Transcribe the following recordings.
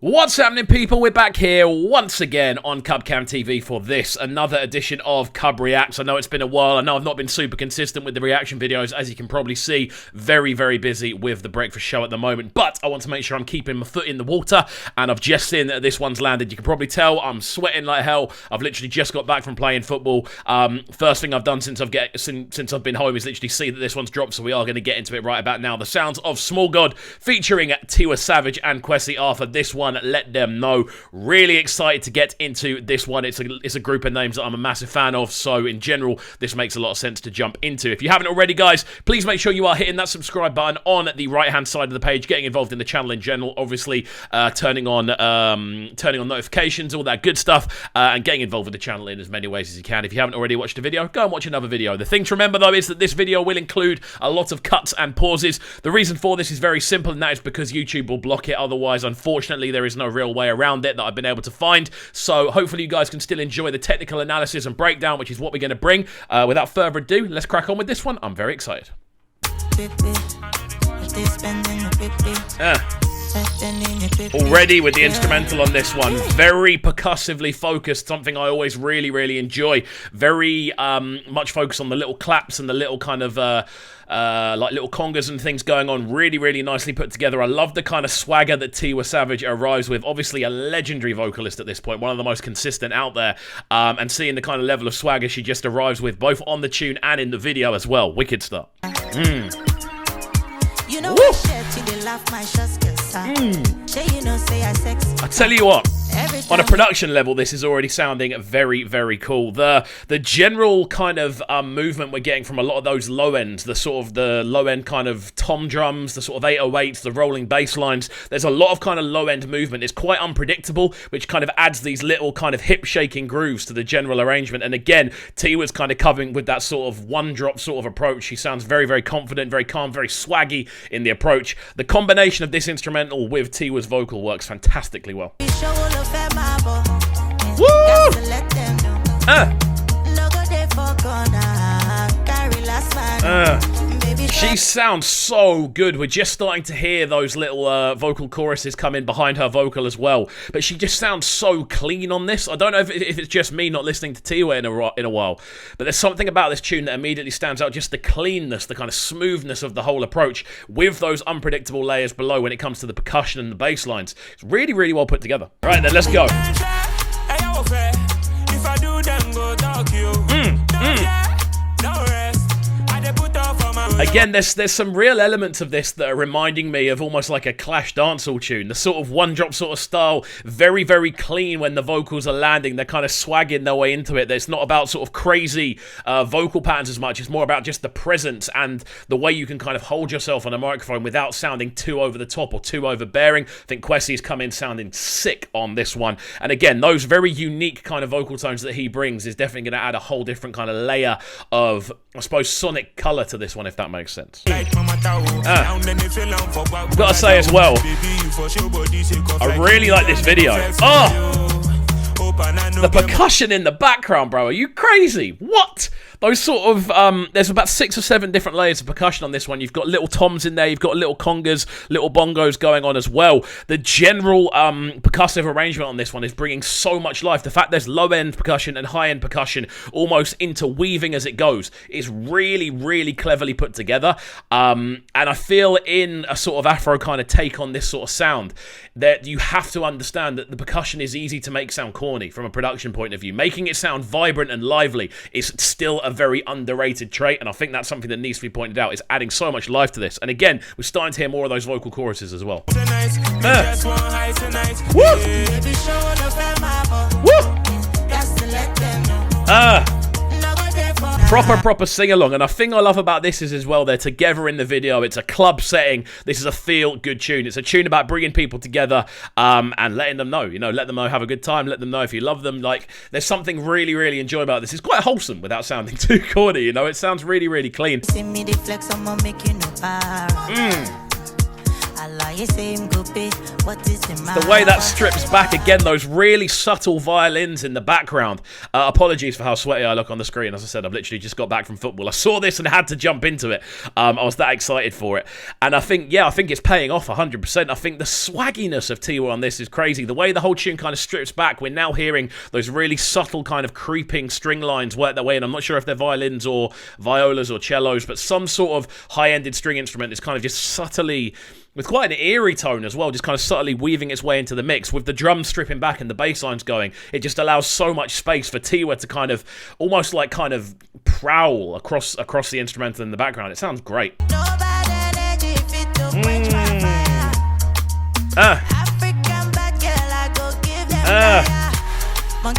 What's happening, people? We're back here once again on CubCamTV for another edition of CubReacts. I know it's been a while. I know I've not been super consistent with the reaction videos, as you can probably see. Very, very busy with the breakfast show at the moment, but I want to make sure I'm keeping my foot in the water, and I've just seen that this one's landed. You can probably tell I'm sweating like hell. I've literally just got back from playing football. First thing I've done since I've been home is literally see that this one's dropped, so we are going to get into it right about now. The sounds of Smallgod featuring Tiwa Savage and Kwesi Arthur. This one, Let Dem Kno. Really excited to get into this one. It's a group of names that I'm a massive fan of, so in general, this makes a lot of sense to jump into. If you haven't already, guys, please make sure you are hitting that subscribe button on the right-hand side of the page, getting involved in the channel in general, obviously turning on notifications, all that good stuff, and getting involved with the channel in as many ways as you can. If you haven't already watched a video, go and watch another video. The thing to remember, though, is that this video will include a lot of cuts and pauses. The reason for this is very simple, and that is because YouTube will block it. Otherwise, unfortunately, there is no real way around it that I've been able to find. So hopefully you guys can still enjoy the technical analysis and breakdown, which is what we're going to bring. Without further ado, let's crack on with this one. I'm very excited. Already with the instrumental on this one, very percussively focused, something I always really enjoy. Very much focus on the little claps and the little kind of like little congas and things going on. Really nicely put together. I love the kind of swagger that Tiwa Savage arrives with. Obviously a legendary vocalist at this point, one of the most consistent out there, and seeing the kind of level of swagger she just arrives with, both on the tune and in the video as well. Wicked stuff. You know I tell you what, on a production level, this is already sounding very cool. The general kind of movement we're getting from a lot of those low ends, the low end kind of tom drums, the sort of 808s, the rolling bass lines. There's a lot of kind of low end movement. It's quite unpredictable, which kind of adds these little kind of hip shaking grooves to the general arrangement. And again, Tiwa's kind of coming with that sort of one drop sort of approach. She sounds very confident, very calm, very swaggy in the approach. The combination of this instrumental with Tiwa's vocal works fantastically well. Woo! She sounds so good. We're just starting to hear those little vocal choruses come in behind her vocal as well. But she just sounds so clean on this. I don't know if it's just me not listening to Tiwa in a while, but there's something about this tune that immediately stands out. Just the cleanness, the kind of smoothness of the whole approach with those unpredictable layers below when it comes to the percussion and the bass lines. It's really well put together. All right, then, let's go. Again, there's some real elements of this that are reminding me of almost like a Clash dancehall tune. The sort of one-drop sort of style, very clean when the vocals are landing. They're kind of swagging their way into it. It's not about sort of crazy vocal patterns as much. It's more about just the presence and the way you can kind of hold yourself on a microphone without sounding too over the top or too overbearing. I think Kwesi's come in sounding sick on this one. And again, those very unique kind of vocal tones that he brings is definitely going to add a whole different kind of layer of, I suppose, sonic colour to this one, if that makes sense. I've got to say as well, I really like this video. The percussion in the background, bro. Are you crazy? What? Those sort of, there's about 6 or 7 different layers of percussion on this one. You've got little toms in there, you've got little congas, little bongos going on as well. The general percussive arrangement on this one is bringing so much life. The fact there's low-end percussion and high-end percussion almost interweaving as it goes is really cleverly put together. And I feel in a sort of Afro kind of take on this sort of sound, that you have to understand that the percussion is easy to make sound corny from a production point of view. Making it sound vibrant and lively is still a very underrated trait, and I think that's something that needs to be pointed out. It's adding so much life to this. And again, we're starting to hear more of those vocal choruses as well. Proper sing-along, and a thing I love about this is as well, they're together in the video. It's a club setting. This is a feel-good tune. It's a tune about bringing people together and letting them know, let them know, have a good time, let them know if you love them. Like, there's something really enjoyable about this. It's quite wholesome without sounding too corny, it sounds really clean. The way that strips back again, those really subtle violins in the background. Apologies for how sweaty I look on the screen. As I said, I've literally just got back from football. I saw this and had to jump into it. I was that excited for it. And I think it's paying off 100%. I think the swagginess of Tiwa on this is crazy. The way the whole tune kind of strips back, we're now hearing those really subtle kind of creeping string lines work their way in. I'm not sure if they're violins or violas or cellos, but some sort of high-ended string instrument is kind of just subtly, with quite an eerie tone as well, just kind of subtly weaving its way into the mix. With the drums stripping back and the bass lines going, it just allows so much space for Tiwa to kind of, almost like kind of prowl across the instrumental in the background. It sounds great.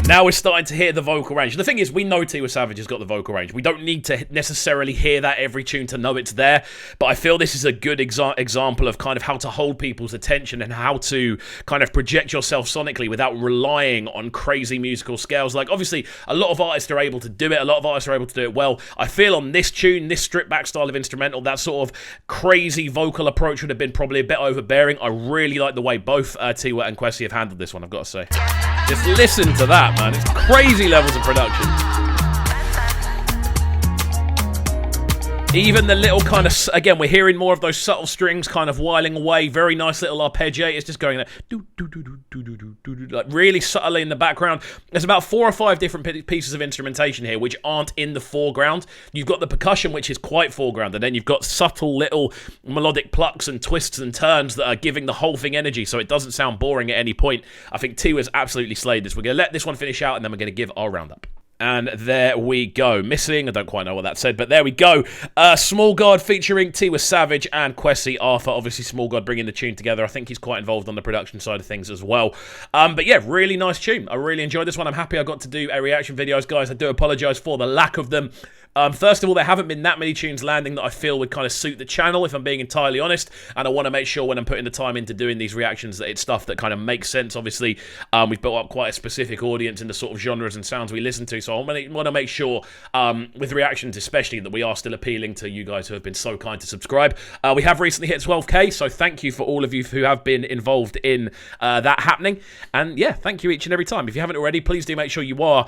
Now we're starting to hear the vocal range. The thing is, we know Tiwa Savage has got the vocal range. We don't need to necessarily hear that every tune to know it's there, but I feel this is a good example of kind of how to hold people's attention and how to kind of project yourself sonically without relying on crazy musical scales. Like, obviously, a lot of artists are able to do it. A lot of artists are able to do it well. I feel on this tune, this stripped back style of instrumental, that sort of crazy vocal approach would have been probably a bit overbearing. I really like the way both Tiwa and Kwesi have handled this one, I've got to say. Just listen to that, man. It's crazy levels of production. Even the little kind of, again, we're hearing more of those subtle strings kind of whiling away. Very nice little arpeggiate. It's just going like, like really subtly in the background. There's about 4 or 5 different pieces of instrumentation here which aren't in the foreground. You've got the percussion, which is quite foreground, and then you've got subtle little melodic plucks and twists and turns that are giving the whole thing energy, so it doesn't sound boring at any point. I think Tiwa's absolutely slayed this. We're going to let this one finish out, and then we're going to give our roundup. And there we go. Missing, I don't quite know what that said, but there we go. Smallgod featuring Tiwa Savage and Kwesi Arthur. Obviously, Smallgod bringing the tune together. I think he's quite involved on the production side of things as well. But yeah, really nice tune. I really enjoyed this one. I'm happy I got to do a reaction videos, guys. I do apologise for the lack of them. First of all, there haven't been that many tunes landing that I feel would kind of suit the channel, if I'm being entirely honest, and I want to make sure when I'm putting the time into doing these reactions that it's stuff that kind of makes sense. Obviously, we've built up quite a specific audience in the sort of genres and sounds we listen to, so I want to make sure, with reactions especially, that we are still appealing to you guys who have been so kind to subscribe. We have recently hit 12k, so thank you for all of you who have been involved in that happening, and yeah, thank you each and every time. If you haven't already, please do make sure you are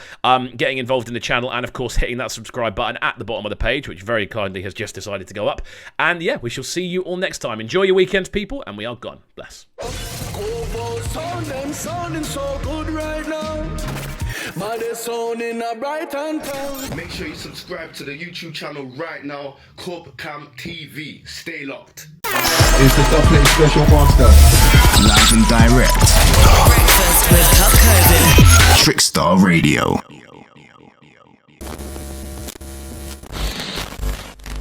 getting involved in the channel, and of course hitting that subscribe button at the bottom of the page, which very kindly has just decided to go up. And yeah, we shall see you all next time. Enjoy your weekends, people, and we are gone. Bless. Make sure you subscribe to the YouTube channel right now, CubCamTV. Stay locked. It's the Double Special Master. Live and direct. Breakfast with CubCamTV. Trickstar Radio.